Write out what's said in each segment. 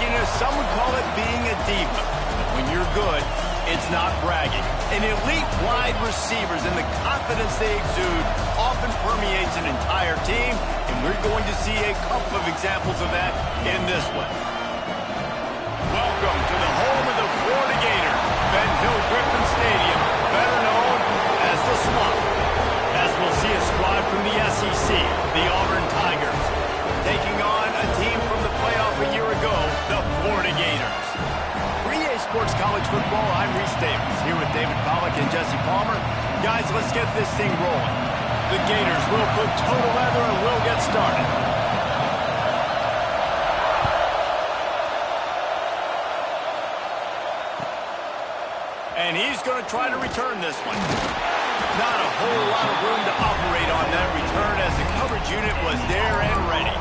cockiness, some would call it being a diva. But when you're good, it's not bragging. And elite wide receivers and the confidence they exude often permeates an entire team, and we're going to see a couple of examples of that in this one. Welcome to the home of the Florida Gators, Ben Hill Griffin Stadium, better known as the Swamp. As we'll see a squad from the SEC, the Auburn Tigers, taking on a team from the playoff a year ago, the Florida Gators. For EA Sports College Football, I'm Reese Davis, here with David Pollack and Jesse Palmer. Guys, let's get this thing rolling. The Gators will put total leather and we'll get started. And he's going to try to return this one. Not a whole lot of room to operate on that return as the coverage unit was there and ready.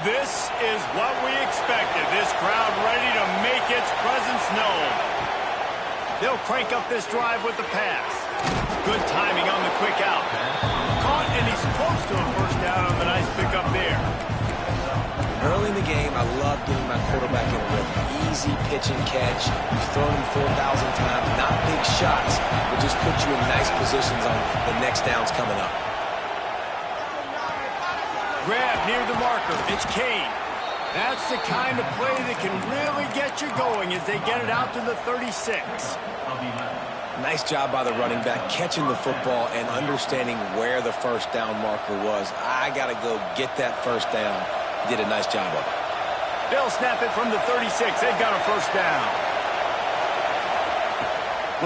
This is what we expected. This crowd ready to make its presence known. They'll crank up this drive with the pass. Good timing on the quick out. Caught, and he's close to a first down on the nice pickup there. Early in the game, I love getting my quarterback in a rhythm. Easy pitch and catch. You've thrown him 4,000 times. Not big shots, but just put you in nice positions on the next downs coming up. Grab near the marker. It's Kane. That's the kind of play that can really get you going as they get it out to the 36. Nice job by the running back, catching the football and understanding where the first down marker was. I got to go get that first down. He did a nice job of it. They'll snap it from the 36. They've got a first down.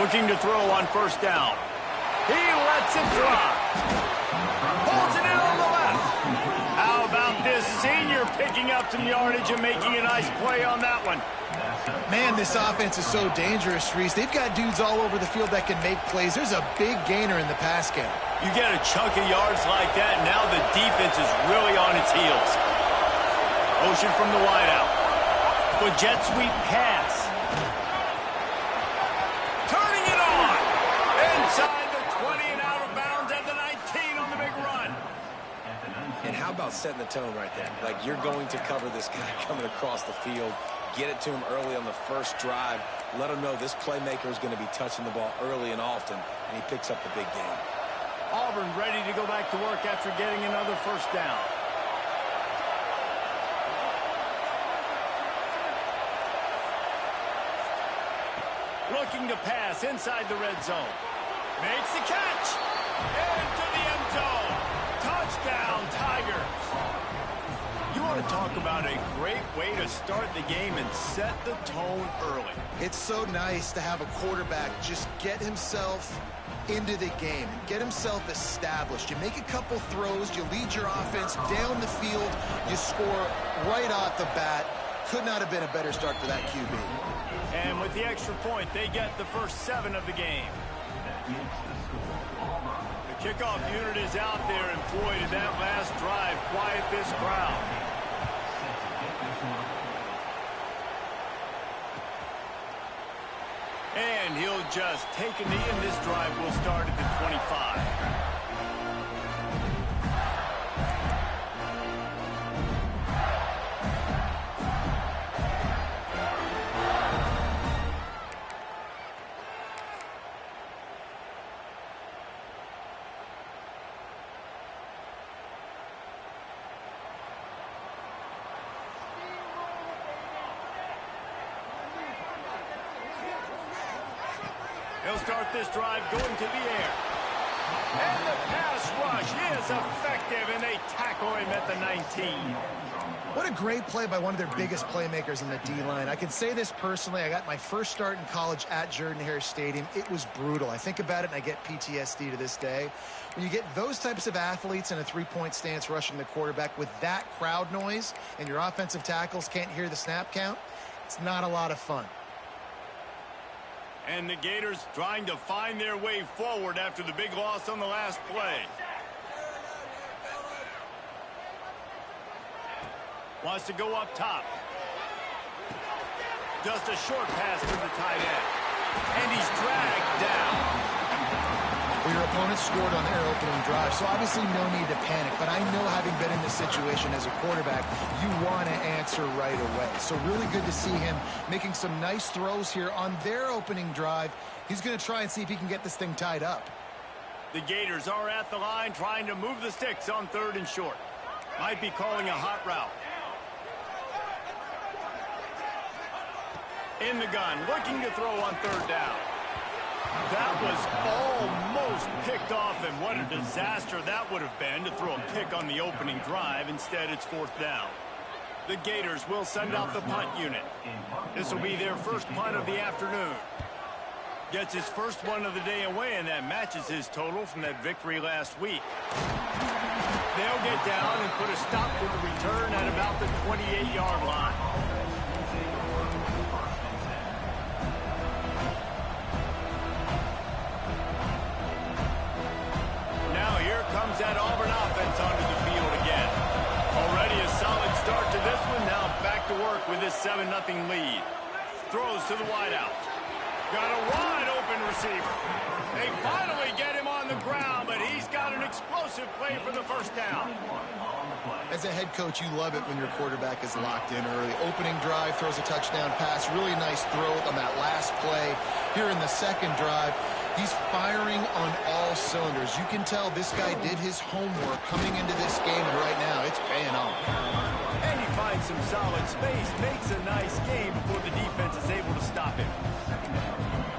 Looking to throw on first down. He lets it drop. Pulls it in on the left. How about this senior picking up some yardage and making a nice play on that one? Man, this offense is so dangerous, Reese. They've got dudes all over the field that can make plays. There's a big gainer in the pass game. You get a chunk of yards like that, now the defense is really on its heels. Motion from the wideout. With jet sweep pass. Turning it on. Inside the 20 and out of bounds at the 19 on the big run. And how about setting the tone right there? Like, you're going to cover this guy coming across the field. Get it to him early on the first drive. Let him know this playmaker is going to be touching the ball early and often, and he picks up the big game. Auburn ready to go back to work after getting another first down. Looking to pass inside the red zone. Makes the catch. Into the end zone. Touchdown, Tigers. You want to talk about a great way to start the game and set the tone early. It's so nice to have a quarterback just get himself into the game, get himself established. You make a couple throws, you lead your offense down the field, you score right off the bat. Could not have been a better start for that QB. And with the extra point, they get the first 7 of the game. The kickoff unit is out there, and boy, did that last drive quiet this crowd. And he'll just take a knee, and this drive will start at the 25. He'll start this drive going to the air. And the pass rush is effective, and they tackle him at the 19. What a great play by one of their biggest playmakers in the D-line. I can say this personally. I got my first start in college at Jordan-Hare Stadium. It was brutal. I think about it, and I get PTSD to this day. When you get those types of athletes in a three-point stance rushing the quarterback with that crowd noise and your offensive tackles can't hear the snap count, it's not a lot of fun. And the Gators trying to find their way forward after the big loss on the last play. Wants to go up top. Just a short pass to the tight end. And he's dragged down. Well, your opponent scored on their opening drive, so obviously no need to panic. But I know, having been in this situation as a quarterback, you want to answer right away. So really good to see him making some nice throws here on their opening drive. He's going to try and see if he can get this thing tied up. The Gators are at the line trying to move the sticks on 3rd and short. Might be calling a hot route. In the gun, looking to throw on 3rd down. That was almost picked off, and what a disaster that would have been to throw a pick on the opening drive. Instead, it's 4th down. The Gators will send out the punt unit. This will be their first punt of the afternoon. Gets his first one of the day away, and that matches his total from that victory last week. They'll get down and put a stop to the return at about the 28-yard line. Now here comes that Auburn offense onto the field again. Already a solid start to this one. Now back to work with this 7-0 lead. Throws to the wideout. Got a wide-open receiver. They finally get him on the ground, but he's got an explosive play for the first down. As a head coach, you love it when your quarterback is locked in early. Opening drive, throws a touchdown pass. Really nice throw on that last play. Here in the second drive, he's firing on all cylinders. You can tell this guy did his homework coming into this game, and right now it's paying off. And he finds some solid space, makes a nice game before the defense is able to stop him.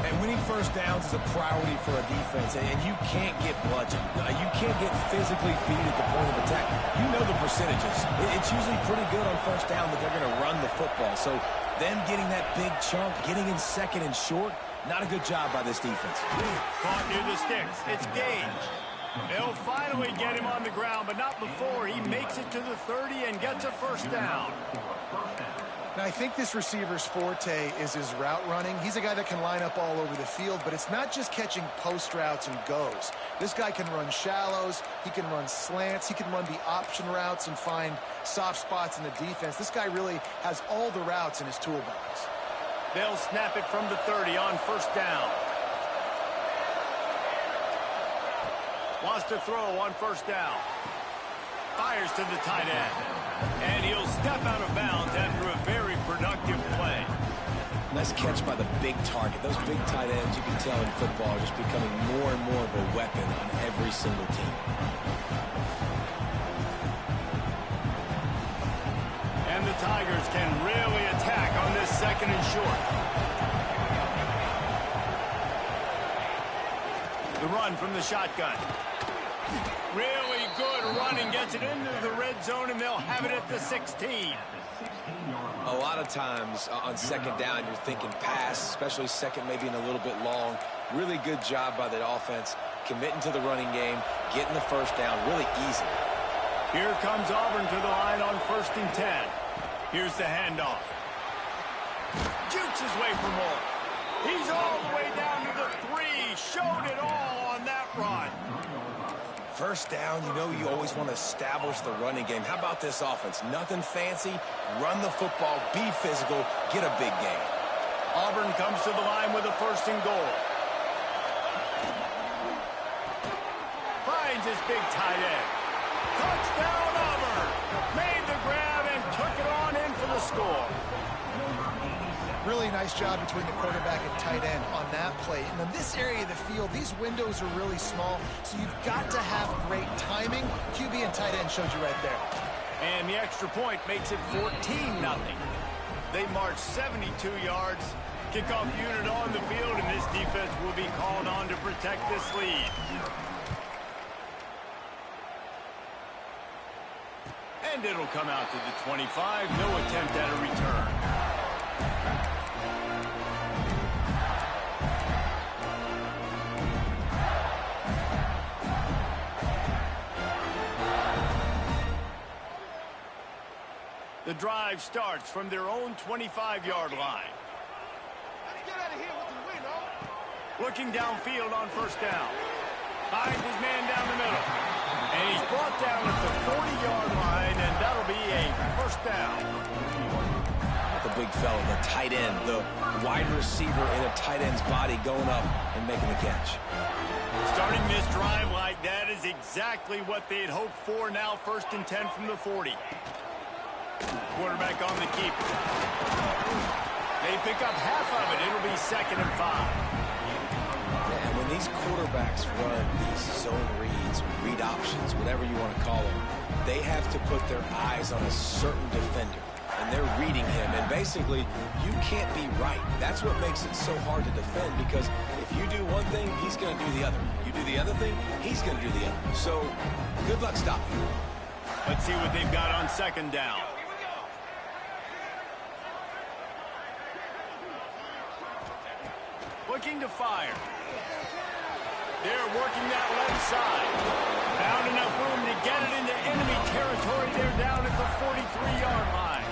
And winning first downs is a priority for a defense, and you can't get bludgeoned. You can't get physically beat at the point of attack. You know the percentages. It's usually pretty good on first down that they're going to run the football. So them getting that big chunk, getting in 2nd and short, not a good job by this defense. Caught near the sticks. It's Gage. They'll finally get him on the ground, but not before he makes it to the 30 and gets a first down. Now, I think this receiver's forte is his route running. He's a guy that can line up all over the field, but it's not just catching post routes and goes. This guy can run shallows, he can run slants, he can run the option routes and find soft spots in the defense. This guy really has all the routes in his toolbox. They'll snap it from the 30 on first down. Wants to throw on first down. Fires to the tight end. And he'll step out of bounds after a very productive play. Nice catch by the big target. Those big tight ends, you can tell in football, are just becoming more and more of a weapon on every single team. And the Tigers can really attack on this 2nd and short. The run from the shotgun. Really good running, gets it into the red zone, and they'll have it at the 16. A lot of times on 2nd down, you're thinking pass, especially 2nd, maybe in a little bit long. Really good job by the offense, committing to the running game, getting the first down, really easy. Here comes Auburn to the line on 1st and 10. Here's the handoff. Jukes his way for more. He's all the way down to the 3. Showed it all on that run. First down, you know you always want to establish the running game. How about this offense? Nothing fancy. Run the football, be physical, get a big gain. Auburn comes to the line with a 1st and goal. Finds his big tight end. Touchdown, Auburn! Made the grab and took it on in for the score. Really nice job between the quarterback and tight end on that play. And in this area of the field, these windows are really small, so you've got to have great timing. QB and tight end showed you right there. And the extra point makes it 14-0. They march 72 yards. Kickoff unit on the field, and this defense will be called on to protect this lead. And it'll come out to the 25. No attempt at a return. The drive starts from their own 25-yard line. Looking downfield on first down. Finds his man down the middle. And he's brought down at the 40-yard line, and that'll be a first first down. The big fella, the tight end, the wide receiver in a tight end's body going up and making the catch. Starting this drive like that is exactly what they'd hoped for. Now 1st and 10 from the 40. Quarterback on the keeper. They pick up half of it. It'll be 2nd and 5. And when these quarterbacks run these zone reads, read options, whatever you want to call them, they have to put their eyes on a certain defender. And they're reading him, and basically, you can't be right. That's what makes it so hard to defend, because if you do one thing, he's going to do the other. You do the other thing, he's going to do the other. So, good luck stopping. Let's see what they've got on 2nd down. Looking to fire. They're working that left side. Found enough room to get it into enemy territory. They're down at the 43-yard line.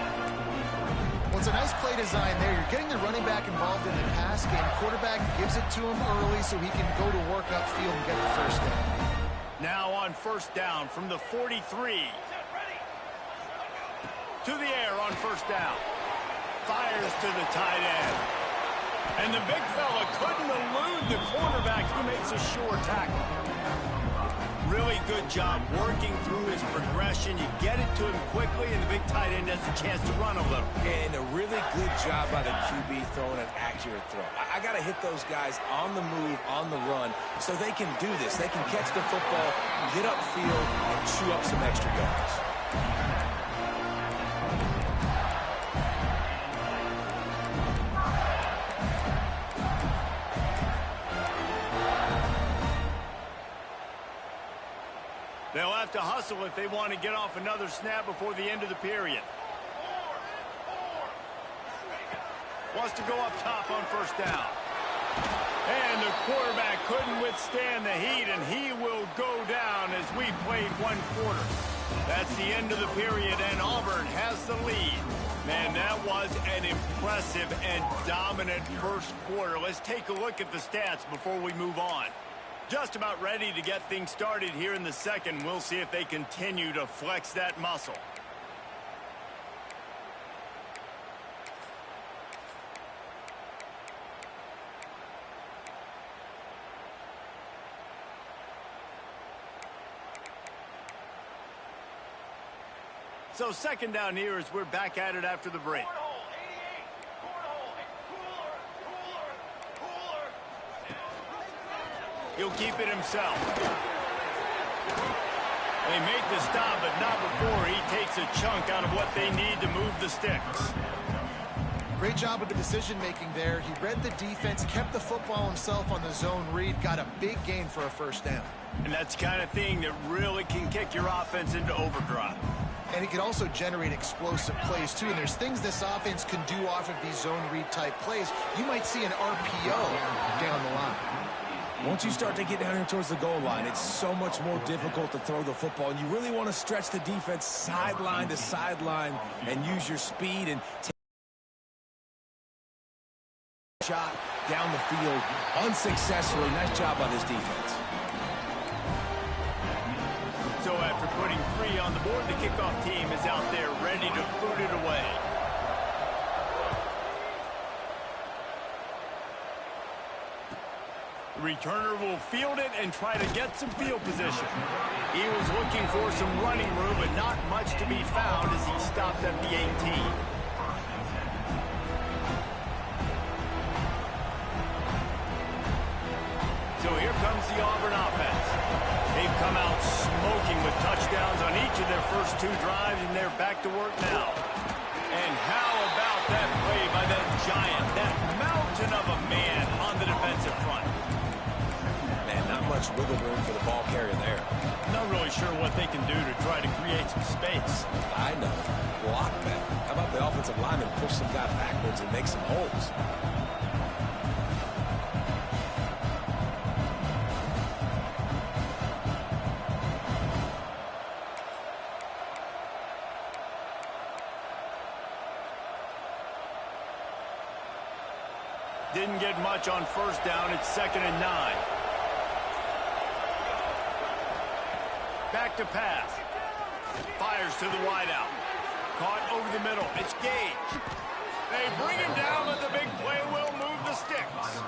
Well, it's a nice play design there. You're getting the running back involved in the pass game. Quarterback gives it to him early so he can go to work upfield and get the first down. Now on 1st down from the 43. To the air on 1st down. Fires to the tight end. And the big fella couldn't elude the cornerback. He makes a sure tackle. Really good job working through his progression. You get it to him quickly, and the big tight end has a chance to run a little. And a really good job by the QB throwing an accurate throw. I got to hit those guys on the move, on the run, so they can do this. They can catch the football, get upfield, and chew up some extra yards. They'll have to hustle if they want to get off another snap before the end of the period. Wants to go up top on 1st down. And the quarterback couldn't withstand the heat, and he will go down as we played 1 quarter. That's the end of the period, and Auburn has the lead. Man, that was an impressive and dominant 1st quarter. Let's take a look at the stats before we move on. Just about ready to get things started here in the 2nd. We'll see if they continue to flex that muscle. So 2nd down here as we're back at it after the break. He'll keep it himself. They make the stop, but not before he takes a chunk out of what they need to move the sticks. Great job with the decision-making there. He read the defense, kept the football himself on the zone read, got a big gain for a 1st down. And that's the kind of thing that really can kick your offense into overdrive. And it can also generate explosive plays, too. And there's things this offense can do off of these zone read-type plays. You might see an RPO down the line. Once you start to get down here towards the goal line, it's so much more difficult to throw the football. And you really want to stretch the defense sideline to sideline and use your speed and take a shot down the field unsuccessfully. Nice job by this defense. So after putting 3 on the board, the kickoff team is out there ready to boot it away. The returner will field it and try to get some field position. He was looking for some running room, but not much to be found as he stopped at the 18. So here comes the Auburn offense. They've come out smoking with touchdowns on each of their first 2 drives, and they're back to work now. And how about that play by that giant, that mountain of a man on the defensive front? Man, not much wiggle room for the ball carrier there. Not really sure what they can do to try to create some space. I know. Block that. How about the offensive lineman push some guy backwards and make some holes? Didn't get much on 1st down. It's 2nd and 9. Back to pass. Fires to the wideout. Caught over the middle. It's Gage. They bring him down, but the big play will move the sticks.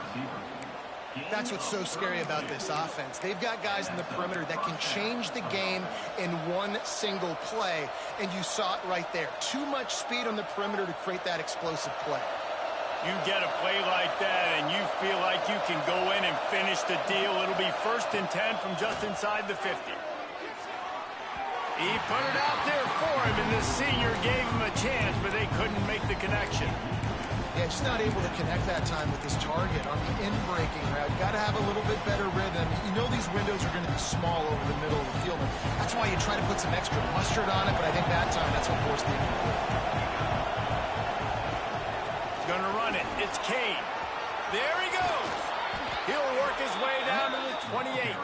That's what's so scary about this offense. They've got guys in the perimeter that can change the game in one single play, and you saw it right there. Too much speed on the perimeter to create that explosive play. You get a play like that, and you feel like you can go in and finish the deal. It'll be 1st and 10 from just inside the 50. He put it out there for him, and the senior gave him a chance, but they couldn't make the connection. Yeah, just not able to connect that time with his target on the in-breaking route. Got to have a little bit better rhythm. You know these windows are going to be small over the middle of the field. That's why you try to put some extra mustard on it, but I think that time that's what forced the incomplete. Gonna run it. It's Kane. There he goes. He'll work his way down to the 28.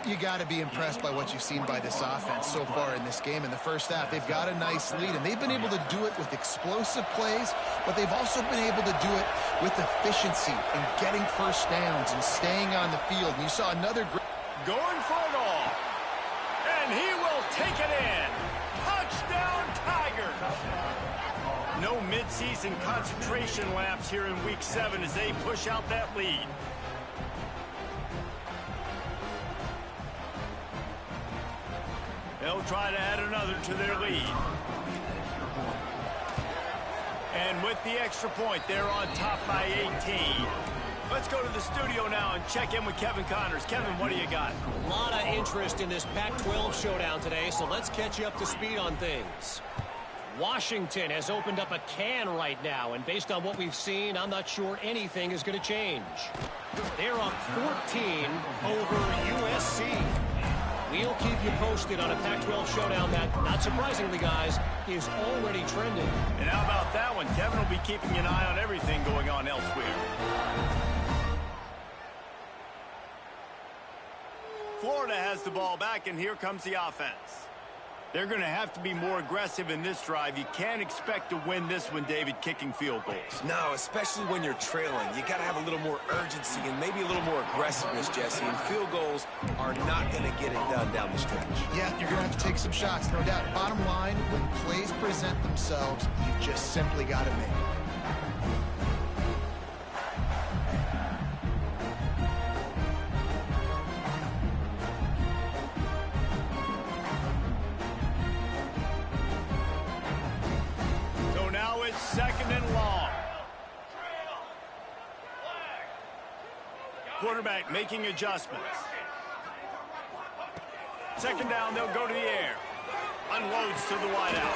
You got to be impressed by what you've seen by this offense so far in this game. In the first half, they've got a nice lead, and they've been able to do it with explosive plays, but they've also been able to do it with efficiency and getting first downs and staying on the field. And you saw another great... Going for it all. And he will take it in. Touchdown, Tigers. No midseason concentration laps here in Week 7 as they push out that lead. They'll try to add another to their lead. And with the extra point, they're on top by 18. Let's go to the studio now and check in with Kevin Connors. Kevin, what do you got? A lot of interest in this Pac-12 showdown today, so let's catch you up to speed on things. Washington has opened up a can right now, and based on what we've seen, I'm not sure anything is going to change. They're up 14 over USC. We'll keep you posted on a Pac-12 showdown that, not surprisingly, guys, is already trending. And how about that one? Kevin will be keeping an eye on everything going on elsewhere. Florida has the ball back, and here comes the offense. They're going to have to be more aggressive in this drive. You can't expect to win this one, David, kicking field goals. No, especially when you're trailing. You got to have a little more urgency and maybe a little more aggressiveness, Jesse. And field goals are not going to get it done down the stretch. Yeah, you're going to have to take some shots, no doubt. Bottom line, when plays present themselves, you've just simply got to make it. Second and long. Quarterback making adjustments. Second down, they'll go to the air. Unloads to the wideout.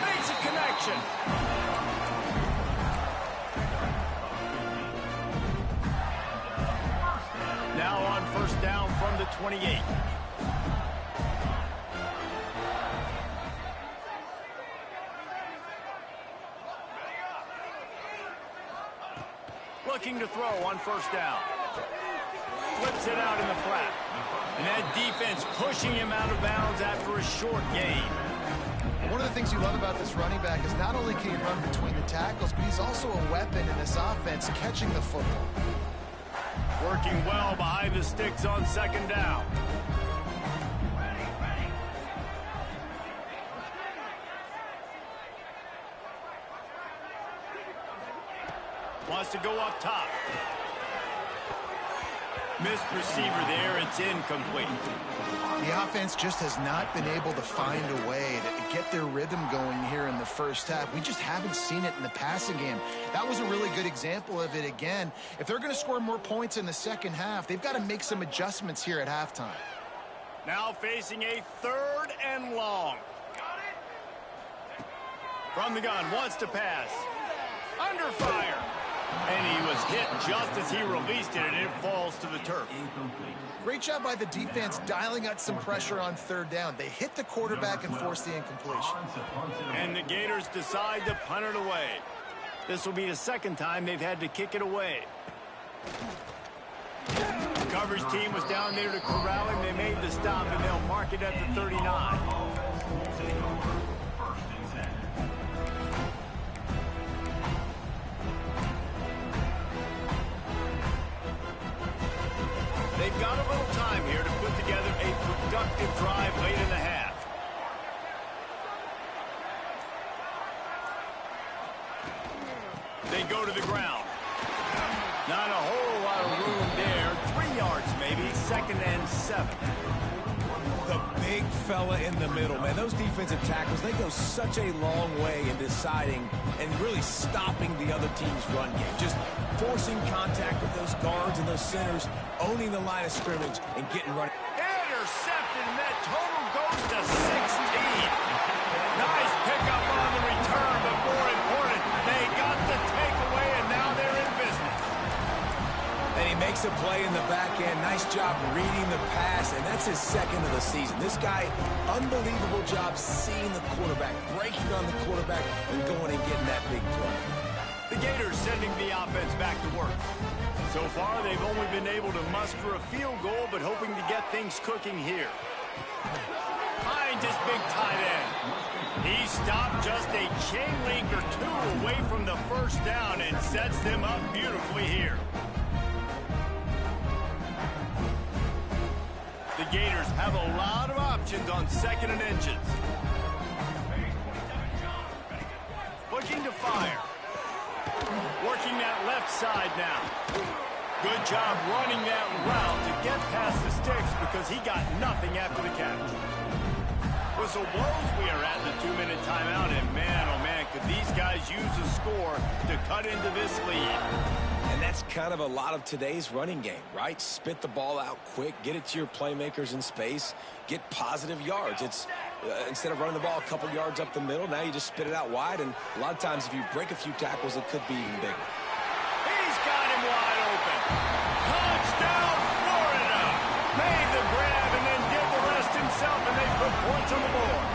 Makes a connection. Now on first down from the 28. Looking to throw on first down. Flips it out in the flat. And that defense pushing him out of bounds after a short gain. One of the things you love about this running back is not only can he run between the tackles, but he's also a weapon in this offense catching the football. Working well behind the sticks on second down. Wants to go up top. Missed receiver there. It's incomplete. The offense just has not been able to find a way to get their rhythm going here in the first half. We just haven't seen it in the passing game. That was a really good example of it again. If they're going to score more points in the second half, they've got to make some adjustments here at halftime. Now facing a third and long. From the gun, wants to pass. Under fire. And he was hit just as he released it, and it falls to the turf. Great job by the defense dialing out some pressure on third down. They hit the quarterback and forced the incompletion. And the Gators decide to punt it away. This will be the second time they've had to kick it away. The coverage team was down there to corral him. They made the stop, and they'll mark it at the 39. They've got a little time here to put together a productive drive late in the half. go to the ground. Not a whole lot of room there. 3 yards maybe, 2nd and 7. The big fella in the middle, man. Those defensive tackles, they go such a long way in deciding and really stopping the other team's run game. Just forcing contact with those guards and those centers, owning the line of scrimmage and getting running. Intercepted, and that total goes to 16. Nice pickup on the return, but more important, they got the takeaway, and now they're in business. And he makes a play in the back end. Nice job reading the pass, and that's his 2nd of the season. This guy, unbelievable job seeing the quarterback, breaking on the quarterback, and going and getting that big play. The Gators sending the offense back to work. So far, they've only been able to muster a field goal, but hoping to get things cooking here. Finds his big tight end. He stopped just a chain link or 2 away from the first down and sets them up beautifully here. The Gators have a lot of options on 2nd and inches. Looking to fire. Working that left side now. Good job running that route to get past the sticks because he got nothing after the catch. Whistle blows, we are at the 2-minute timeout, and man, oh man, could these guys use a score to cut into this lead. And that's kind of a lot of today's running game, right? Spit the ball out quick, get it to your playmakers in space, get positive yards. It's instead of running the ball a couple yards up the middle, now you just spit it out wide, and a lot of times if you break a few tackles, it could be even bigger. He's got him wide open. Touchdown, Florida! Made the grab and then did the rest himself, and they put points on the board.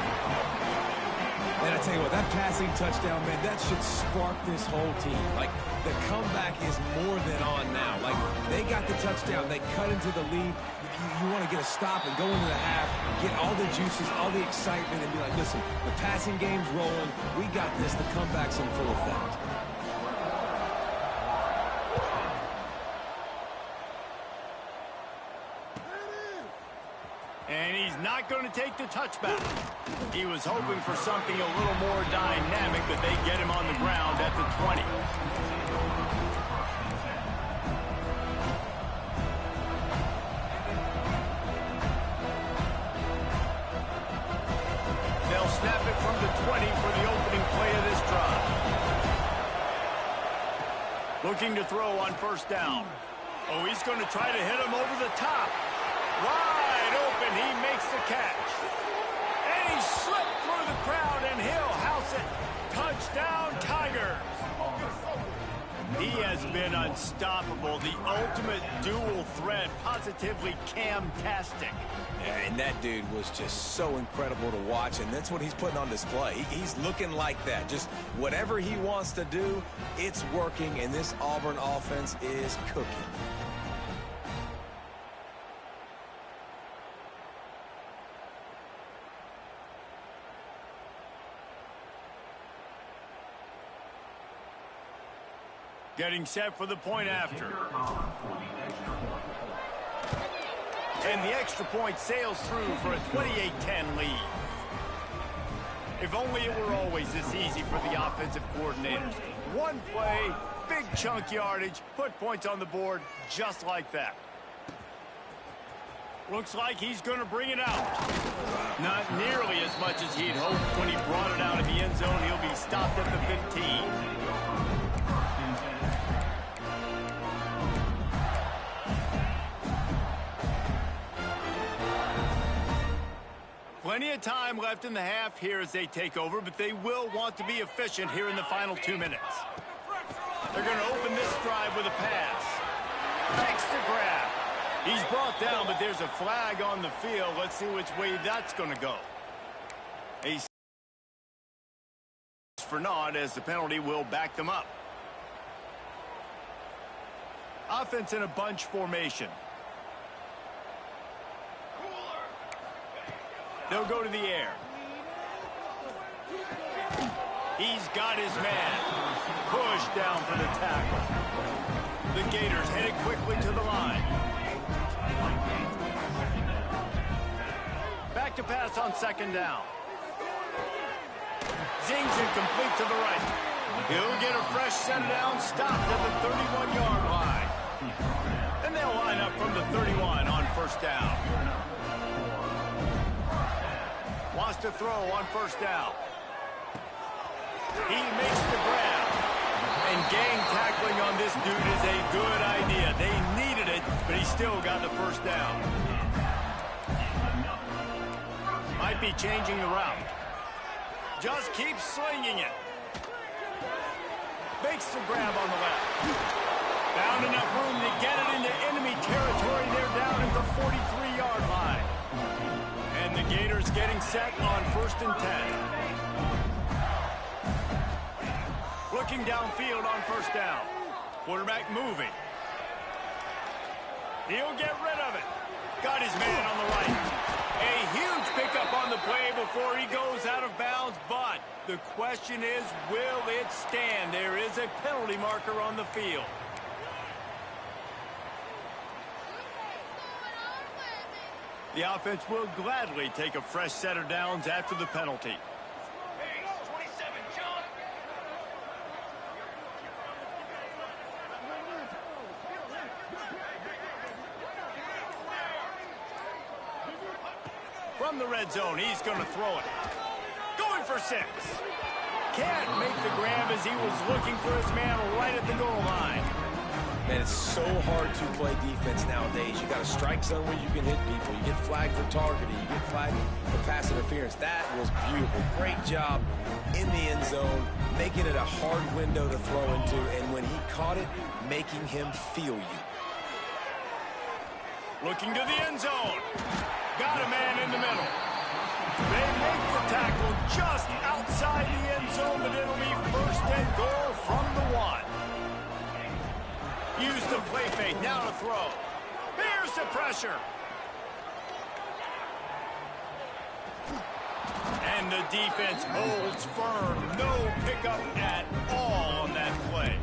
And I tell you what, that passing touchdown, man, that should spark this whole team. Like, the comeback is more than on now. Like, they got the touchdown. They cut into the lead. You want to get a stop and go into the half, get all the juices, all the excitement, and be like, listen, the passing game's rolling. We got this. The comeback's in full effect. And he's not going to take the touchback. He was hoping for something a little more dynamic, but they get him on the ground at the 20. They'll snap it from the 20 for the opening play of this drive. Looking to throw on 1st down. Oh, he's going to try to hit him over the top. Wide open, he makes the catch. And he slipped through the crowd, and he'll house it. Touchdown, Tigers. He has been unstoppable, the ultimate dual threat, positively Cam-tastic. Yeah, and that dude was just so incredible to watch, and that's what he's putting on display. He's looking like that. Just whatever he wants to do, it's working, and this Auburn offense is cooking. Getting set for the point after. And the extra point sails through for a 28-10 lead. If only it were always this easy for the offensive coordinators. One play, big chunk yardage, put points on the board just like that. Looks like he's going to bring it out. Not nearly as much as he'd hoped when he brought it out of the end zone. He'll be stopped at the 15. Plenty of time left in the half here as they take over, but they will want to be efficient here in the final 2 minutes. They're going to open this drive with a pass. Makes the grab. He's brought down, but there's a flag on the field. Let's see which way that's going to go. A for naught, as the penalty will back them up. Offense in a bunch formation. They'll go to the air. He's got his man. Pushed down for the tackle. The Gators headed quickly to the line. Back to pass on 2nd down. Zings incomplete to the right. He'll get a fresh set down, stopped at the 31-yard line. And they'll line up from the 31 on first down. Wants to throw on first down. He makes the grab. And gang tackling on this dude is a good idea. They needed it, but he still got the first down. Might be changing the route. Just keeps slinging it. Makes the grab on the left. Found enough room to get it into enemy territory. They're down at the 43-yard line. And the Gators getting set on 1st and 10. Looking downfield on first down. Quarterback moving. He'll get rid of it. Got his man on the right. A huge pickup on the play before he goes out of bounds, but the question is, will it stand? There is a penalty marker on the field. The offense will gladly take a fresh set of downs after the penalty. From the red zone, he's going to throw it. Going for 6. Can't make the grab as he was looking for his man right at the goal line. Man, it's so hard to play defense nowadays. You got a strike zone where you can hit people. You get flagged for targeting. You get flagged for pass interference. That was beautiful. Great job in the end zone, making it a hard window to throw into. And when he caught it, making him feel you. Looking to the end zone. Got a man in the middle. They make the tackle just outside the end zone, but it'll be 1st and goal from the 1. Use the play fake, now to throw. Here's the pressure. And the defense holds firm. No pickup at all on that play.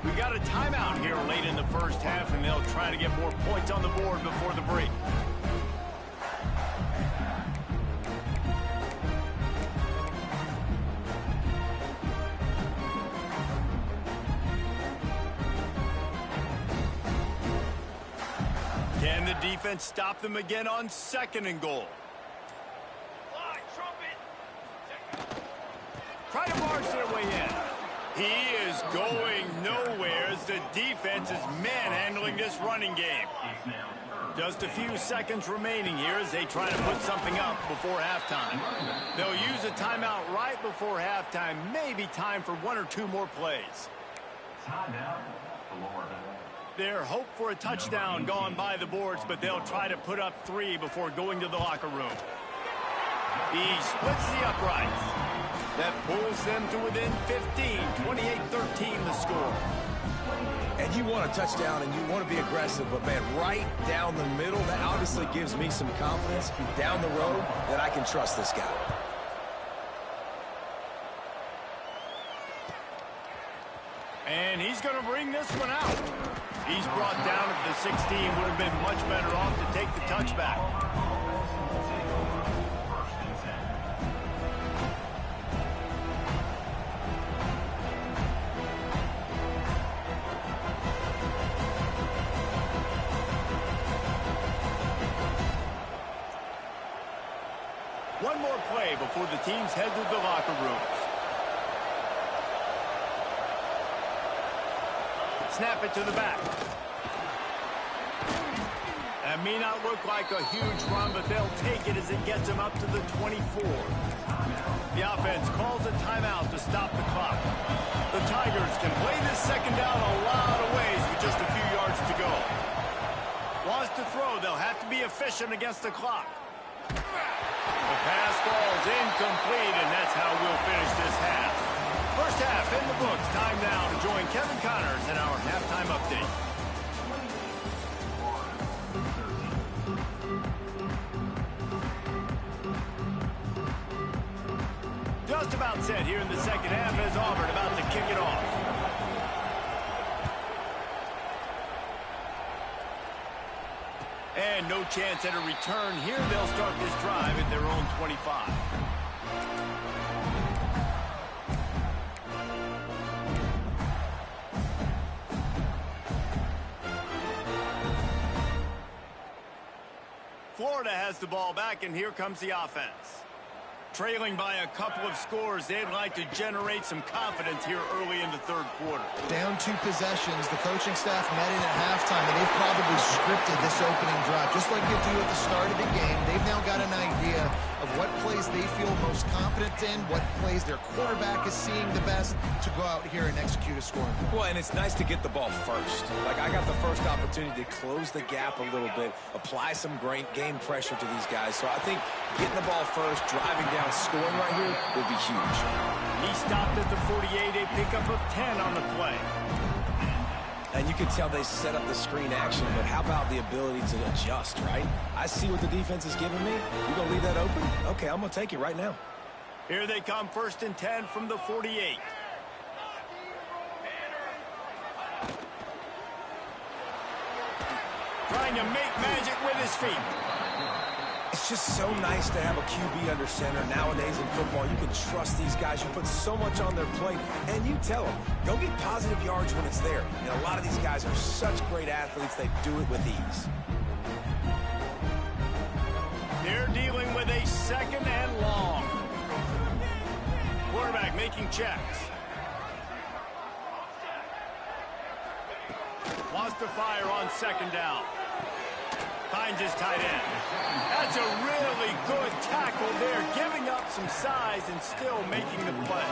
We got a timeout here late in the first half, and they'll try to get more points on the board before the break. Can the defense stop them again on 2nd and goal? Try to barge their way in. He is going nowhere as the defense is manhandling this running game. Just a few seconds remaining here as they try to put something up before halftime. They'll use a timeout right before halftime. Maybe time for 1 or 2 more plays. Their hope for a touchdown gone by the boards, but they'll try to put up 3 before going to the locker room. He splits the uprights. That pulls them to within 15, 28-13 the score. And you want a touchdown and you want to be aggressive, but man, right down the middle, that obviously gives me some confidence down the road that I can trust this guy. And he's going to bring this one out. He's brought down at the 16. Would have been much better off to take the touchback. One more play before the teams head to the locker rooms. Snap it to the back. That may not look like a huge run, but they'll take it as it gets them up to the 24. The offense calls a timeout to stop the clock. The Tigers can play this 2nd down a lot of ways with just a few yards to go. Wants to throw, they'll have to be efficient against the clock. The pass falls incomplete, and that's how we'll finish this half. First half in the books. Time now to join Kevin Connors in our halftime update. Just about set here in the 2nd half as Auburn about to kick it off. And no chance at a return here. They'll start this drive at their own 25. has the ball back, and here comes the offense. Trailing by a couple of scores, they'd like to generate some confidence here early in the third quarter. Down 2 possessions. The coaching staff met in at halftime, and they've probably scripted this opening drive. Just like you do at the start of the game, they've now got an idea of what plays they feel most confident in, what plays their quarterback is seeing the best to go out here and execute a score. Well, and it's nice to get the ball first. Like, I got the first opportunity to close the gap a little bit, apply some great game pressure to these guys. So I think getting the ball first, driving down, scoring right here would be huge. He stopped at the 48, a pickup of 10 on the play. And you can tell they set up the screen action, but how about the ability to adjust, right? I see what the defense is giving me. You gonna leave that open? Okay, I'm gonna take it right now. Here they come, 1st and 10 from the 48. Trying to make magic with his feet. It's just so nice to have a QB under center. Nowadays in football, you can trust these guys. You put so much on their plate, and you tell them, go get positive yards when it's there. And a lot of these guys are such great athletes, they do it with ease. They're dealing with a 2nd and long. Quarterback making checks. Wants to fire on 2nd down. Finds his tight end. That's a really good tackle there, giving up some size and still making the play.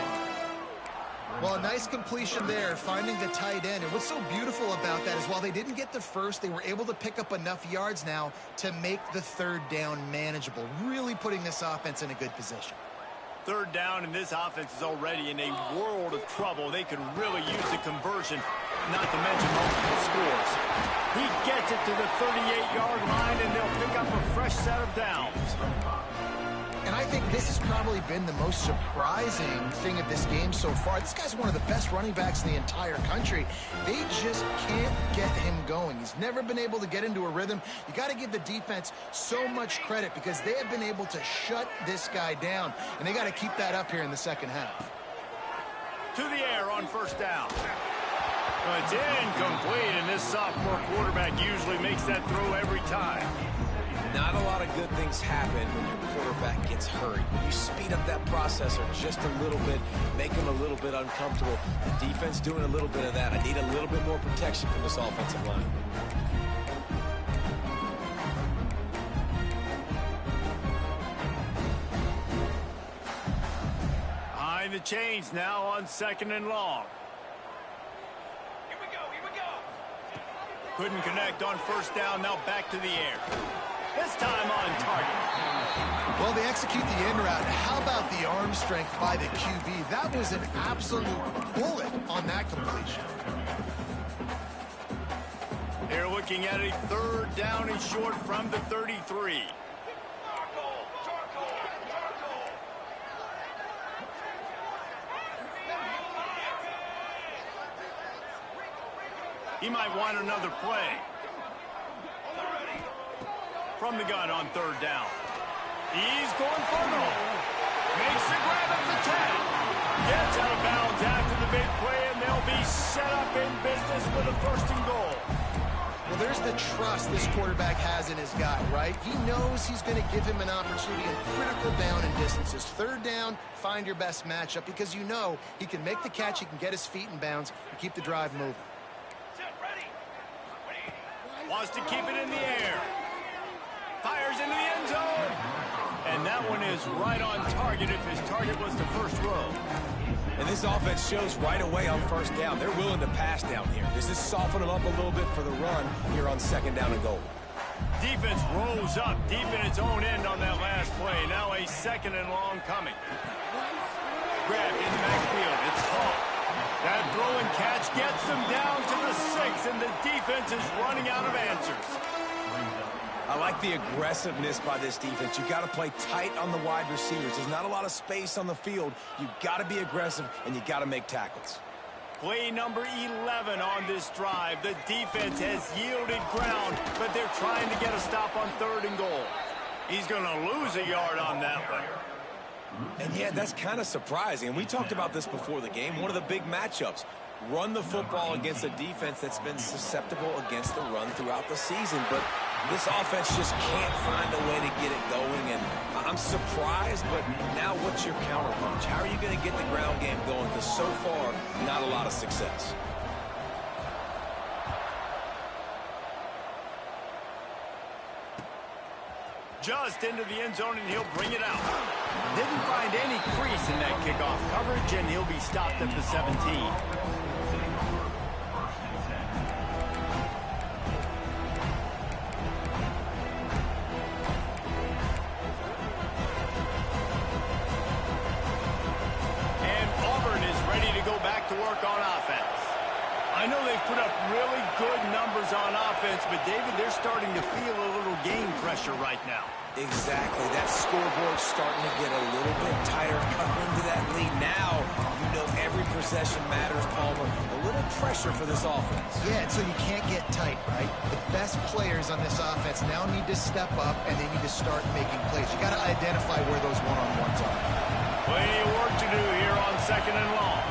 Well, a nice completion there, finding the tight end. And what's so beautiful about that is while they didn't get the first, they were able to pick up enough yards now to make the 3rd down manageable, really putting this offense in a good position. 3rd down, and this offense is already in a world of trouble. They could really use the conversion, not to mention multiple scores. He gets it to the 38-yard line, and they'll pick up a fresh set of downs. And I think this has probably been the most surprising thing of this game so far. This guy's one of the best running backs in the entire country. They just can't get him going. He's never been able to get into a rhythm. You got to give the defense so much credit because they have been able to shut this guy down, and they got to keep that up here in the 2nd half. To the air on 1st down. Well, it's incomplete, and this sophomore quarterback usually makes that throw every time. Not a lot of good things happen when your quarterback gets hurried. When you speed up that processor just a little bit, make him a little bit uncomfortable. The defense doing a little bit of that. I need a little bit more protection from this offensive line. Behind the chains now on 2nd and long. Here we go. Couldn't connect on 1st down, now back to the air. This time on target. Well, they execute the in route. How about the arm strength by the QB? That was an absolute bullet on that completion. They're looking at a 3rd down and short from the 33. He might want another play. From the gun on 3rd down. He's going for it all. Makes the grab at the 10. Gets out of bounds after the big play, and they'll be set up in business with a 1st and goal. Well, there's the trust this quarterback has in his guy, right? He knows he's going to give him an opportunity in critical down and distances. 3rd down, find your best matchup because you know he can make the catch, he can get his feet in bounds, and keep the drive moving. Wants to keep it in the air. Fires into the end zone. And that one is right on target if his target was the 1st row. And this offense shows right away on 1st down. They're willing to pass down here. This is soften them up a little bit for the run here on 2nd down and goal. Defense rose up deep in its own end on that last play. Now a 2nd and long coming. Grabbed in the backfield. It's Hall. That throw and catch gets them down to the 6, and the defense is running out of answers. I like the aggressiveness by this defense. You got to play tight on the wide receivers. There's not a lot of space on the field. You got to be aggressive, and you got to make tackles. Play number 11 on this drive. The defense has yielded ground, but they're trying to get a stop on 3rd and goal. He's going to lose a yard on that one. And yeah, that's kind of surprising. And we talked about this before the game. One of the big matchups. Run the football against a defense that's been susceptible against the run throughout the season. But This offense just can't find a way to get it going, and I'm surprised, but now what's your counterpunch? How are you going to get the ground game going? Because so far, not a lot of success. Just into the end zone, and he'll bring it out. Didn't find any crease in that kickoff coverage, and he'll be stopped at the 17. And Auburn is ready to go back to work on offense. I know they've put up really good numbers on offense, but, David, they're starting to feel a little game pressure right now. Exactly. That scoreboard's starting to get a little bit tighter coming into that lead. Now, you know every possession matters, Palmer. A little pressure for this offense. Yeah, and so you can't get tight, right? The best players on this offense now need to step up, and they need to start making plays. You got to identify where those one-on-ones are. Plenty of work to do here on 2nd and long.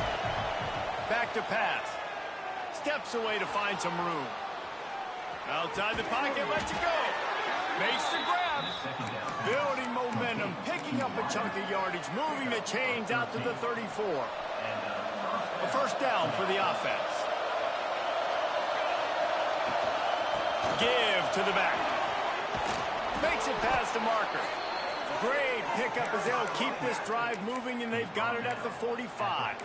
Back to pass. Steps away to find some room. Outside the pocket, lets it go. Makes the grab. Building momentum, picking up a chunk of yardage, moving the chains out to the 34. A first down for the offense. Give to the back. Makes it past the marker. Great pickup as they'll keep this drive moving, and they've got it at the 45.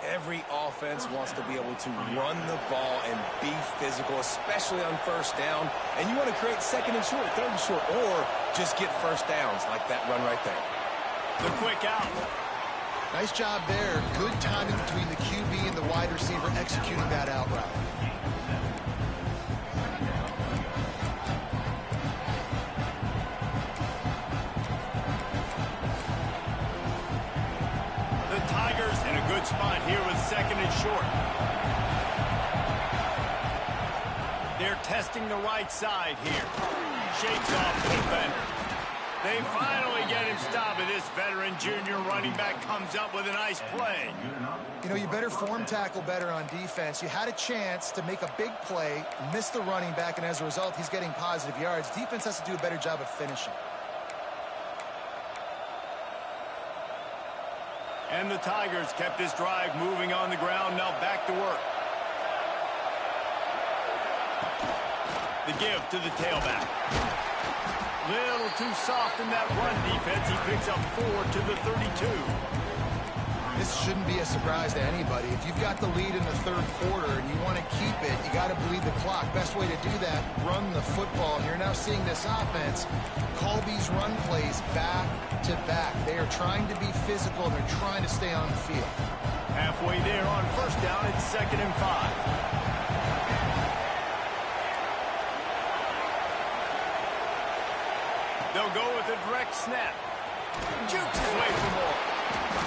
Every offense wants to be able to run the ball and be physical, especially on first down. And you want to create 2nd and short, 3rd and short, or just get first downs like that run right there. The quick out. Nice job there. Good timing between the QB and the wide receiver executing that out route. Spot here with 2nd and short. They're testing the right side here. Shakes off the defender. They finally get him stopped, and this veteran junior running back comes up with a nice play. You know, you better form tackle better on defense. You had a chance to make a big play, miss the running back, and as a result, he's getting positive yards. Defense has to do a better job of finishing. And the Tigers kept this drive moving on the ground. Now back to work. The give to the tailback. Little too soft in that run defense. He picks up 4 to the 32. This shouldn't be a surprise to anybody. If you've got the lead in the 3rd quarter and you want to keep it, you got to bleed the clock. Best way to do that, run the football. And you're now seeing this offense call these run plays back to back. They are trying to be physical, and they're trying to stay on the field. Halfway there on first down, it's 2nd and 5. They'll go with a direct snap. Jukes his way for more.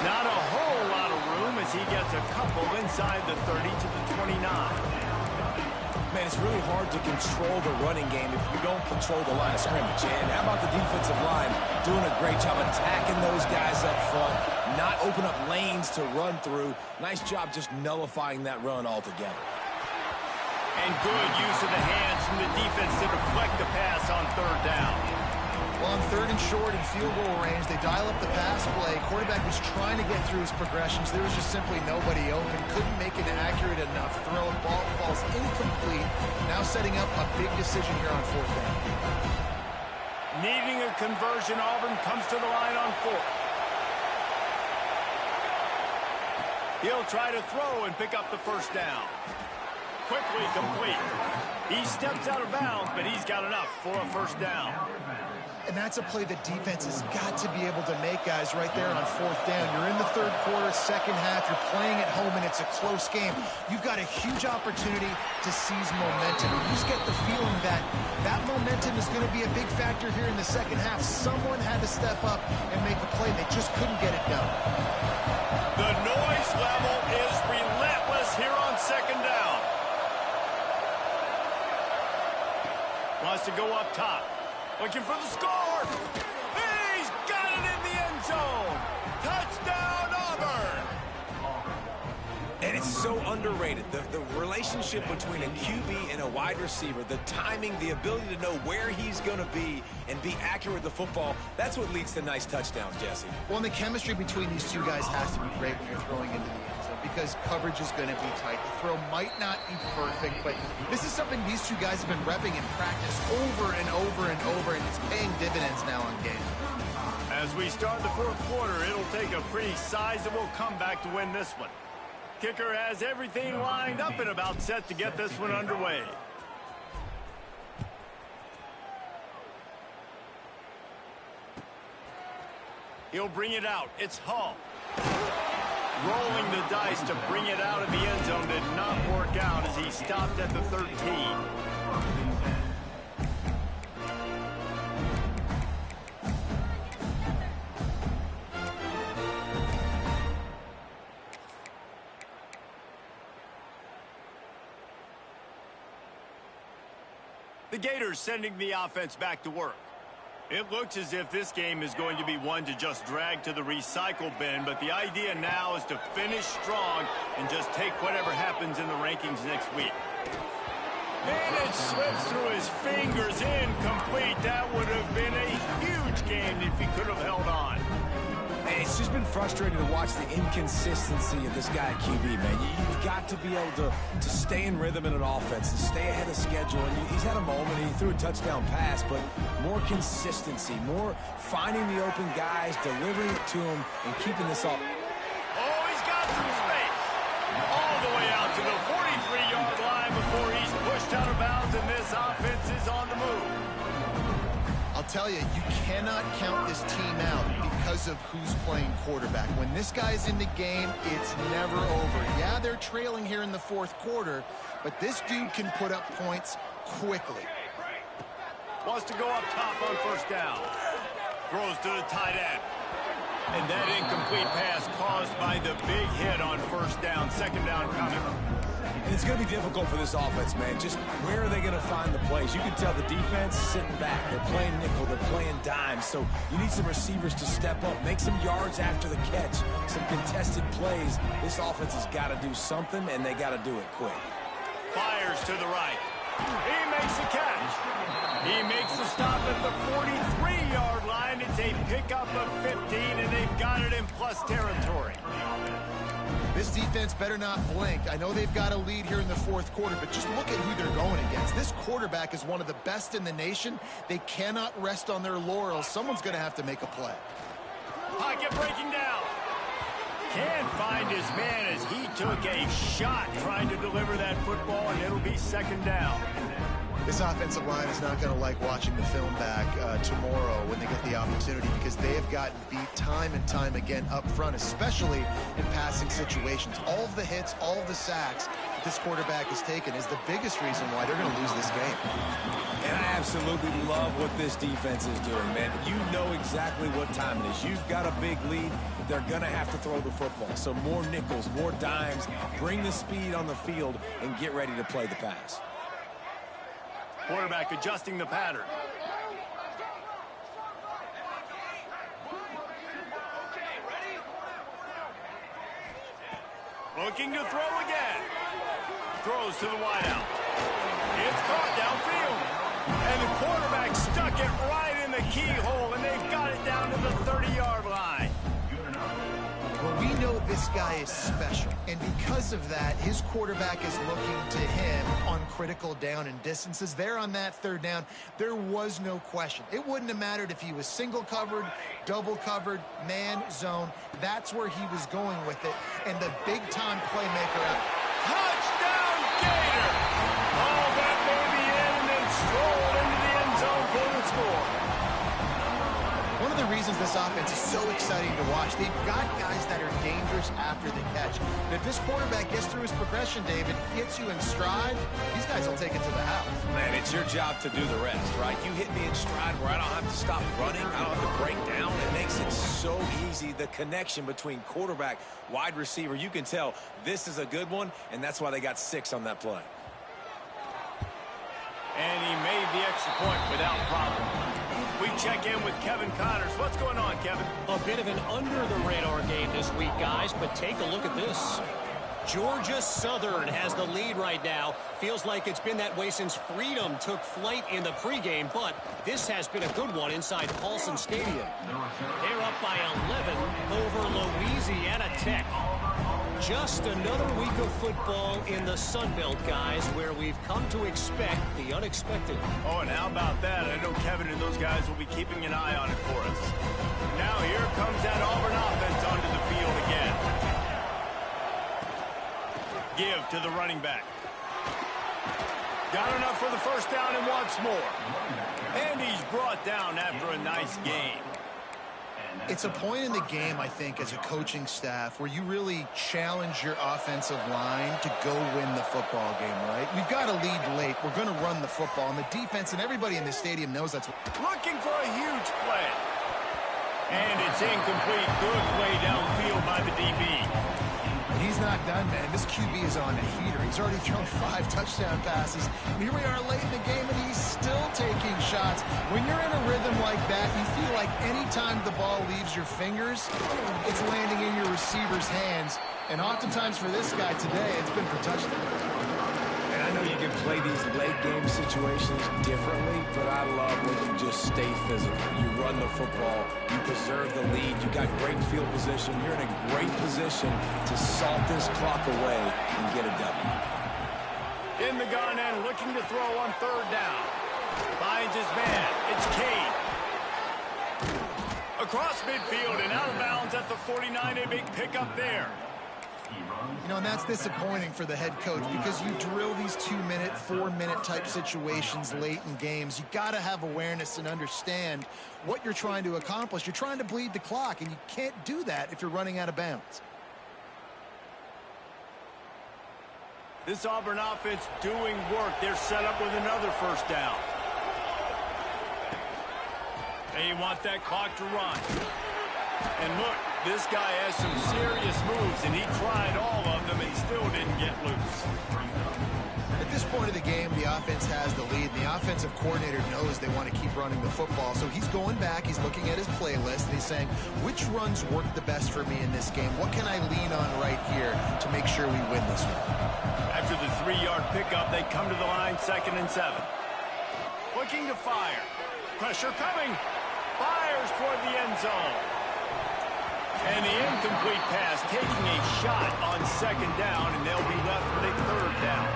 Not a whole lot of room as he gets a couple inside the 30 to the 29. Man, it's really hard to control the running game if you don't control the line of scrimmage. And how about the defensive line doing a great job attacking those guys up front, not open up lanes to run through. Nice job just nullifying that run altogether. And good use of the hands from the defense to deflect the pass on 3rd down. Well, on 3rd and short in field goal range, they dial up the pass play. Quarterback was trying to get through his progressions. There was just simply nobody open. Couldn't make it accurate enough. Throw balls incomplete. Now setting up a big decision here on 4th down. Needing a conversion, Auburn comes to the line on 4th. He'll try to throw and pick up the first down. Quickly complete. He steps out of bounds, but he's got enough for a first down. And that's a play the defense has got to be able to make, guys, right there on 4th down. You're in the 3rd quarter, 2nd half. You're playing at home, and it's a close game. You've got a huge opportunity to seize momentum. You just get the feeling that that momentum is going to be a big factor here in the 2nd half. Someone had to step up and make a play. They just couldn't get it done. The noise level is relentless here on 2nd down. Wants to go up top. Looking for the score. He's got it in the end zone. Touchdown, Auburn. And it's so underrated. The relationship between a QB and a wide receiver, the timing, the ability to know where he's going to be and be accurate with the football, that's what leads to nice touchdowns, Jesse. Well, and the chemistry between these two guys has to be great when you're throwing into the end zone because coverage is going to be tight. The throw might not be perfect, but this is something these two guys have been repping in practice over and over and over, and it's paying dividends now on game. As we start the fourth quarter, it'll take a pretty sizable comeback to win this one. Kicker has everything lined up and about set to get this one underway. He'll bring it out. It's Hall. Rolling the dice to bring it out of the end zone did not work out as he stopped at the 13. The Gators sending the offense back to work. It looks as if this game is going to be one to just drag to the recycle bin, but the idea now is to finish strong and just take whatever happens in the rankings next week. And it slips through his fingers, incomplete. That would have been a huge game if he could have held on. Man, it's just been frustrating to watch the inconsistency of this guy at QB, man. You've got to be able to stay in rhythm in an offense and stay ahead of schedule. And he's had a moment, he threw a touchdown pass, but more consistency, more finding the open guys, delivering it to him, and keeping this up. Oh, he's got some space. All the way out to the 43-yard line before he's pushed out of bounds, and this offense is on the move. I'll tell you, you cannot count this team out because of who's playing quarterback. When this guy's in the game, it's never over. Yeah, they're trailing here in the fourth quarter, but this dude can put up points quickly. Wants to go up top on first down. Throws to the tight end. And that incomplete pass caused by the big hit on first down. Second down coming. And it's going to be difficult for this offense, man. Just where are they going to find the plays? You can tell the defense sitting back. They're playing nickel. They're playing dime. So you need some receivers to step up, make some yards after the catch, some contested plays. This offense has got to do something, and they got to do it quick. Fires to the right. He makes the catch. He makes the stop at the 43-yard line. It's a pickup of 15, and they've got it in plus territory. This defense better not blink. I know they've got a lead here in the fourth quarter, but just look at who they're going against. This quarterback is one of the best in the nation. They cannot rest on their laurels. Someone's going to have to make a play. Pocket breaking down. Can't find his man as he took a shot trying to deliver that football, and it'll be second down. This offensive line is not going to like watching the film back tomorrow when they get the opportunity because they have gotten beat time and time again up front, especially in passing situations. All of the hits, all of the sacks that this quarterback has taken is the biggest reason why they're going to lose this game. And I absolutely love what this defense is doing, man. You know exactly what time it is. You've got a big lead. They're going to have to throw the football. So more nickels, more dimes, bring the speed on the field, and get ready to play the pass. Quarterback adjusting the pattern. Looking to throw again. Throws to the wideout. It's caught downfield. And the quarterback stuck it right in the keyhole, and they've got it down to the 30-yard line. Well, we know this guy is special, and because of that, his quarterback is looking to him on critical down and distances. There on that third down, there was no question. It wouldn't have mattered if he was single covered, double covered, man, zone. That's where he was going with it, and the big-time playmaker out. Touchdown, Gator! Oh, that may be in, and then strolled into the end zone for the score. One of the reasons this offense is so exciting to watch, they've got guys that are dangerous after the catch. And if this quarterback gets through his progression, David, hits you in stride, these guys will take it to the house. Man, it's your job to do the rest, right? You hit me in stride where I don't have to stop running. I don't have to break down. It makes it so easy. The connection between quarterback, wide receiver, you can tell this is a good one, and that's why they got 6 on that play. And he made the extra point without problem. We check in with Kevin Connors. What's going on, Kevin? A bit of an under-the-radar game this week, guys, but take a look at this. Georgia Southern has the lead right now. Feels like it's been that way since freedom took flight in the pregame, but this has been a good one inside Paulson Stadium. They're up by 11 over Louisiana Tech. Just another week of football in the Sun Belt, guys, where we've come to expect the unexpected. Oh, and how about that? I know Kevin and those guys will be keeping an eye on it for us. Now here comes that Auburn offense onto the field again. Give to the running back. Got enough for the first down and wants more. And he's brought down after a nice game. It's a point in the game, I think, as a coaching staff where you really challenge your offensive line to go win the football game, right? We've got to lead late. We're going to run the football, and the defense and everybody in the stadium knows that's what. Looking for a huge play. And it's incomplete. Good play downfield by the DB. And he's not done, man. This QB is on a heater. He's already thrown 5 touchdown passes. And here we are late in the game, and he's still taking shots. When you're in a rhythm like that, you feel like any time the ball leaves your fingers, it's landing in your receiver's hands. And oftentimes for this guy today, it's been for touchdown. And I know you can play these late game situations differently, but I love when you just stay physical. You run the football, you preserve the lead, you got great field position. You're in a great position to salt this clock away and get a W. In the gun and looking to throw on third down. Finds his man. It's Kane. Across midfield and out of bounds at the 49. A big pickup there. You know, and that's disappointing for the head coach because you drill these 2-minute, 4-minute type situations late in games. You got to have awareness and understand what you're trying to accomplish. You're trying to bleed the clock, and you can't do that if you're running out of bounds. This Auburn offense doing work. They're set up with another first down. They want that clock to run. And look, this guy has some serious moves, and he tried all of them and still didn't get loose. At this point of the game, the offense has the lead. The offensive coordinator knows they want to keep running the football. So he's going back, he's looking at his playlist, and he's saying, which runs work the best for me in this game? What can I lean on right here to make sure we win this one? After the 3-yard pickup, they come to the line, 2nd and 7. Looking to fire. Pressure coming. Fires toward the end zone. And the incomplete pass taking a shot on 2nd down, and they'll be left with a 3rd down.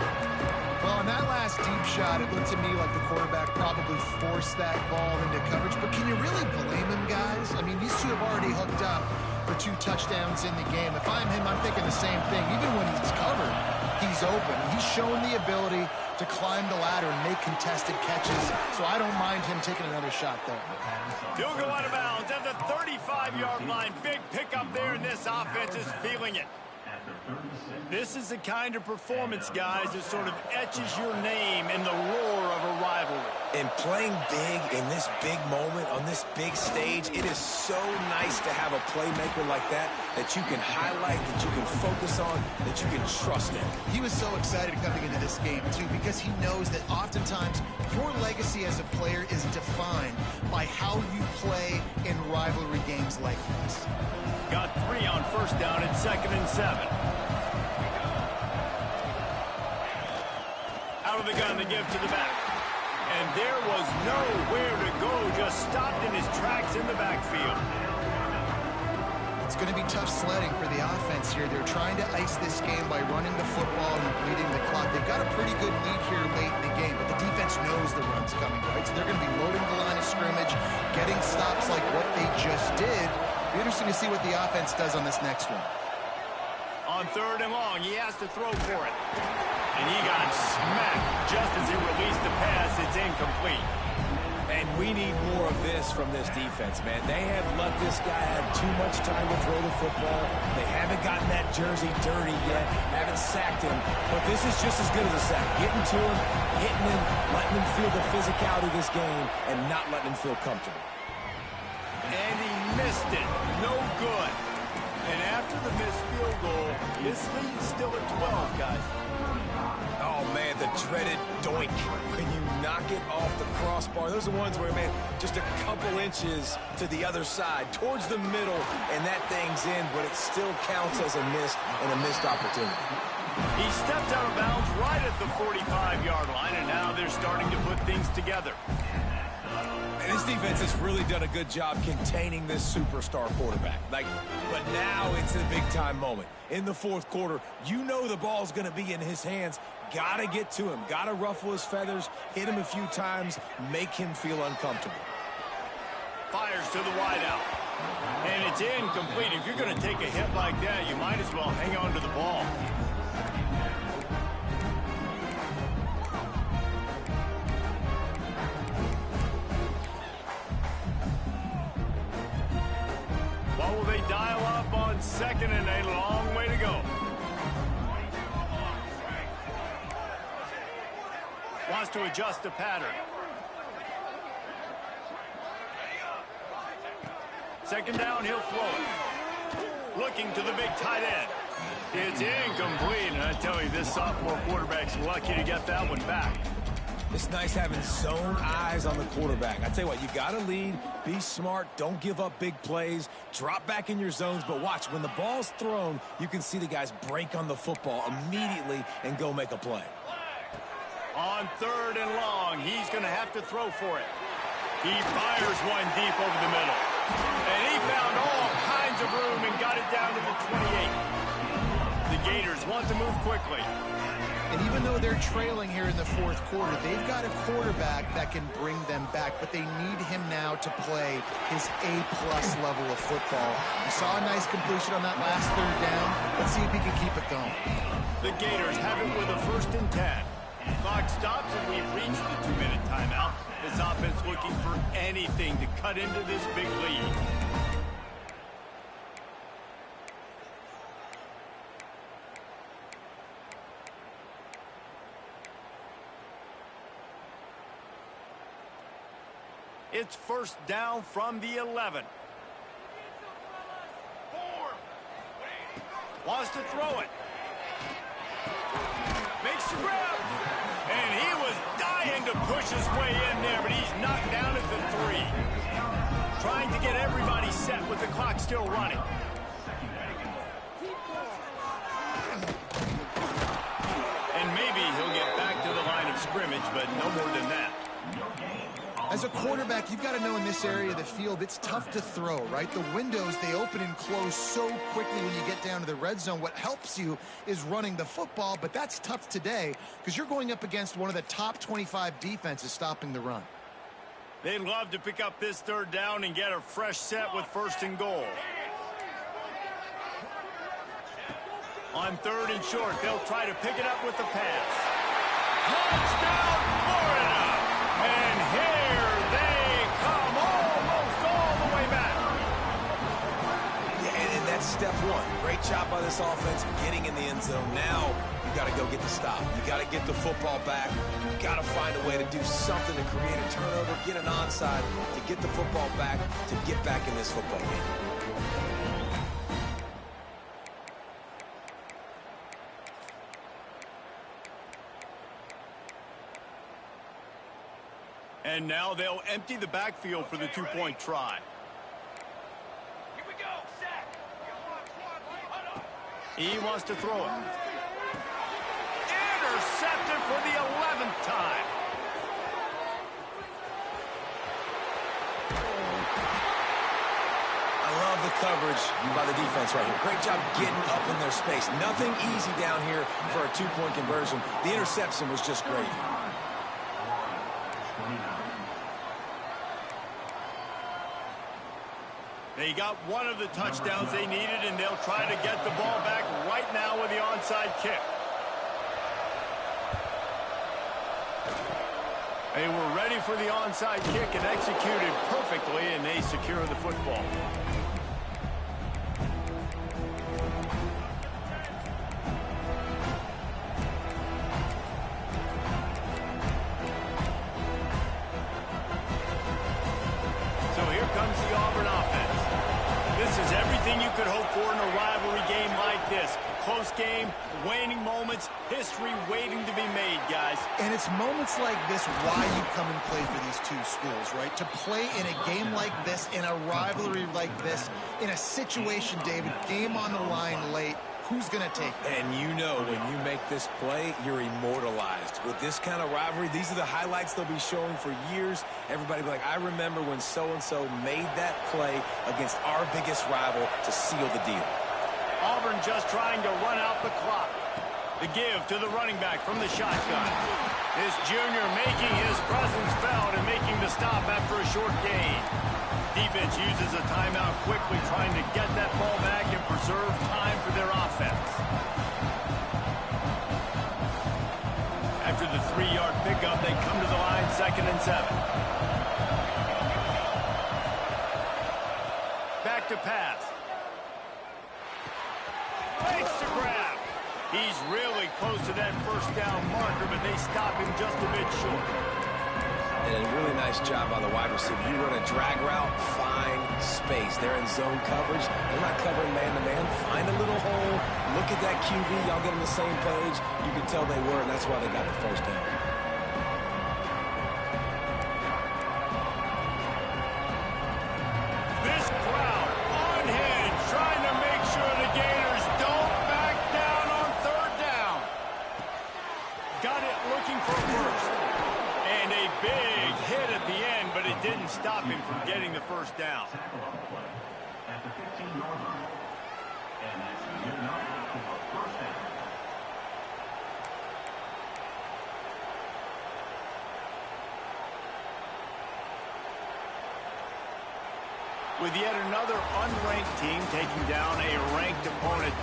Well, on that last deep shot, it looked to me like the quarterback probably forced that ball into coverage. But can you really blame him, guys? I mean, these two have already hooked up for 2 touchdowns in the game. If I'm him, I'm thinking the same thing. Even when he's covered, he's open. He's shown the ability to climb the ladder and make contested catches. So I don't mind him taking another shot there. He'll go out of bounds at the 35-yard line. Big pickup there, and this offense is feeling it. This is the kind of performance, guys, that sort of etches your name in the roar of a rivalry. And playing big in this big moment, on this big stage, it is so nice to have a playmaker like that you can highlight, that you can focus on, that you can trust in. He was so excited coming into this game, too, because he knows that oftentimes your legacy as a player is defined by how you play in rivalry games like this. Got 3 on first down at 2nd and 7. Out of the gun to give to the back. And there was nowhere to go, just stopped in his tracks in the backfield. It's going to be tough sledding for the offense here. They're trying to ice this game by running the football and bleeding the clock. They've got a pretty good lead here late in the game, but the defense knows the run's coming, right? So they're going to be loading the line of scrimmage, getting stops like what they just did. It'll be interesting to see what the offense does on this next one. On 3rd and long, he has to throw for it. And he got smacked just as he released the pass. It's incomplete. And we need more of this from this defense, man. They have let this guy have too much time to throw the football. They haven't gotten that jersey dirty yet, haven't sacked him. But this is just as good as a sack. Getting to him, hitting him, letting him feel the physicality of this game, and not letting him feel comfortable. And he missed it. No good. And after the missed field goal. This lead's still at 12, guys. Oh, man, the dreaded doink. When you knock it off the crossbar, those are ones where, man, just a couple inches to the other side, towards the middle, and that thing's in, but it still counts as a missed opportunity. He stepped out of bounds right at the 45-yard line, and now they're starting to put things together. And this defense has really done a good job containing this superstar quarterback. But now it's a big-time moment. In the fourth quarter, you know the ball's going to be in his hands. Got to get to him. Got to ruffle his feathers, hit him a few times, make him feel uncomfortable. Fires to the wideout. And it's incomplete. If you're going to take a hit like that, you might as well hang on to the ball. What will they dial up on second and a long way to go? Wants to adjust the pattern. Second down, he'll throw it. Looking to the big tight end. It's incomplete, and I tell you, this sophomore quarterback's lucky to get that one back. It's nice having zone eyes on the quarterback. I tell you what, you got to lead, be smart, don't give up big plays, drop back in your zones, but watch, when the ball's thrown, you can see the guys break on the football immediately and go make a play. On third and long, he's going to have to throw for it. He fires one deep over the middle. And he found all kinds of room and got it down to the 28. The Gators want to move quickly. And even though they're trailing here in the fourth quarter, they've got a quarterback that can bring them back, but they need him now to play his A-plus level of football. You saw a nice completion on that last third down. Let's see if he can keep it going. The Gators have it with a 1st and 10. Clock stops and we've reached the 2-minute timeout. This offense looking for anything to cut into this big lead. It's 1st down from the 11. Wants to throw it. Makes the grab. And he was dying to push his way in there, but he's knocked down at the 3. Trying to get everybody set with the clock still running. And maybe he'll get back to the line of scrimmage, but no more than that. As a quarterback, you've got to know in this area of the field, it's tough to throw, right? The windows, they open and close so quickly when you get down to the red zone. What helps you is running the football, but that's tough today because you're going up against one of the top 25 defenses stopping the run. They'd love to pick up this 3rd down and get a fresh set with 1st and goal. On 3rd and short, they'll try to pick it up with the pass. Touchdown, Florida! And here they come, almost all the way back. Yeah, and that's step one. Great job by this offense getting in the end zone. Now you got to go get the stop. You got to get the football back. You got to find a way to do something to create a turnover, get an onside, to get the football back, to get back in this football game. And now they'll empty the backfield for the 2-point try. Here we go, sack. He wants to throw it. Intercepted for the 11th time. I love the coverage by the defense right here. Great job getting up in their space. Nothing easy down here for a 2-point conversion. The interception was just great. They got one of the touchdowns they needed, and they'll try to get the ball back right now with the onside kick. They were ready for the onside kick and executed perfectly, and they secure the football. So here comes the Auburn offense. This is every Everything you could hope for in a rivalry game like this. Close game, waning moments, history waiting to be made, guys. And it's moments like this why you come and play for these two schools, right? To play in a game like this, in a rivalry like this, in a situation, David, game on the line late, who's going to take it? And you know when you make this play, you're immortalized. With this kind of rivalry, these are the highlights they'll be showing for years. Everybody will be like, I remember when so-and-so made that play against our biggest rival to seal the deal. Auburn just trying to run out the clock. The give to the running back from the shotgun. This junior making his presence felt and making the stop after a short gain. Defense uses a timeout quickly, trying to get that ball back and preserve time for their offense. After the 3-yard pickup, they come to the line, 2nd and 7. Back to pass. Makes the grab. He's really close to that first down marker, but they stop him just a bit short. And a really nice job by the wide receiver. You run a drag route, find space. They're in zone coverage. They're not covering man-to-man. Find a little hole. Look at that QB. Y'all get on the same page. You can tell they were, and that's why they got the first down. This crowd unhinged, trying to make sure the Gators don't back down on 3rd down. Got it looking for first. And a big hit at the end, but it didn't stop him from getting the first down. At the 15-yard line. And that's good enough for a first down. With yet another unranked team taking down a ranked opponent,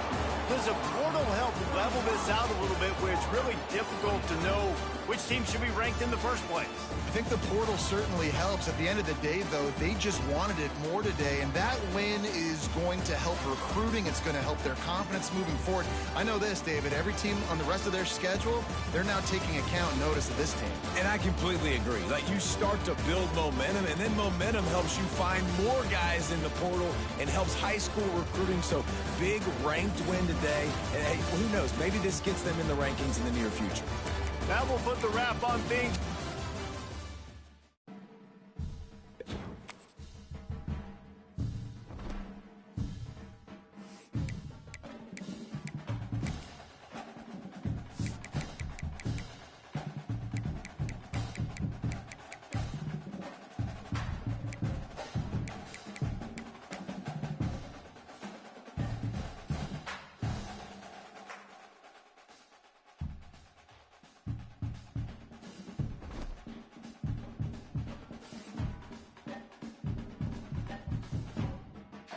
does a portal help level this out a little bit where it's really difficult to know which team should be ranked in the first place? I think the portal certainly helps. At the end of the day, though, they just wanted it more today, and that win is going to help recruiting. It's going to help their confidence moving forward. I know this, David, every team on the rest of their schedule, they're now taking account and notice of this team. And I completely agree. Like, you start to build momentum, and then momentum helps you find more guys in the portal and helps high school recruiting. So big ranked win today. And hey, who knows? Maybe this gets them in the rankings in the near future. That will put the wrap on things.